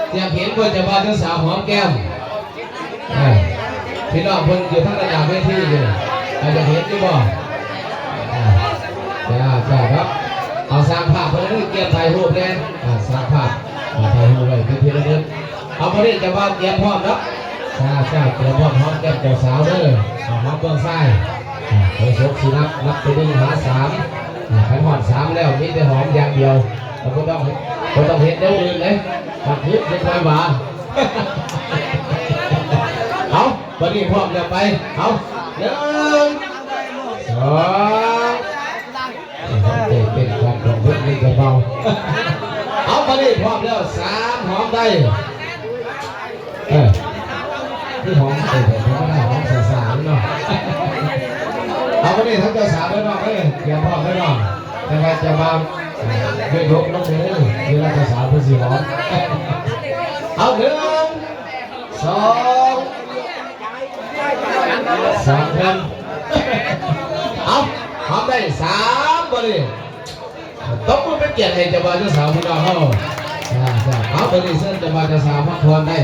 เสียงเห็นเพื่อนจะว่าเจ้าสาวหอมแก้มพี่น้องเพื่อนอยู่ทั้งระดับเวทีอยู่อาจจะเห็นอยู่บ่จ้าครับเอาสร้างภาพเพื่อนเกี่ยวถ่ายรูปเลยสร้างภาพถ่ายรูปไว้เป็นที่ระลึกเอาประเด็นจะว่าเตรียมพร้อมแล้วจ้าเตรียมพร้อมหอมแก้มเจ้าสาวเลยหอมเบื้องซ้ายไปชกสินับไปดึงหา3ขันหอด3แล้วนี่จะหอมอย่างเดียวเราก็ต้องเห็นเดี๋ยวอื่นเลยตัดทิพย์เป็นไฟหวานเอาวันนี้พร้อมแล้วไปเอา1 2เป็นความของพวกนี้ก็เบาเอาวันนี้พร้อมแล้ว3หอมได้ที่หอมไม่ได้หอมสาวๆเนาะเอาวันนี้ทั้งเจ้าสาวด้วยเนาะเตรียมพร้อมด้วยเนาะแต่ว่าจะมาด้วยยกน้องเอ๋ยเวลาเจ้าสาวเพื่อสีหอมเอา1 2 3คนเอาหอมได้3วันนี้ต้องมือเป็นเกียรติให้เจ้าบ่าวเจ้าสาวพี่น้องเขาเอาวันนี้เส้นเจ้าบ่าวเจ้าสาวพักผ่อนได้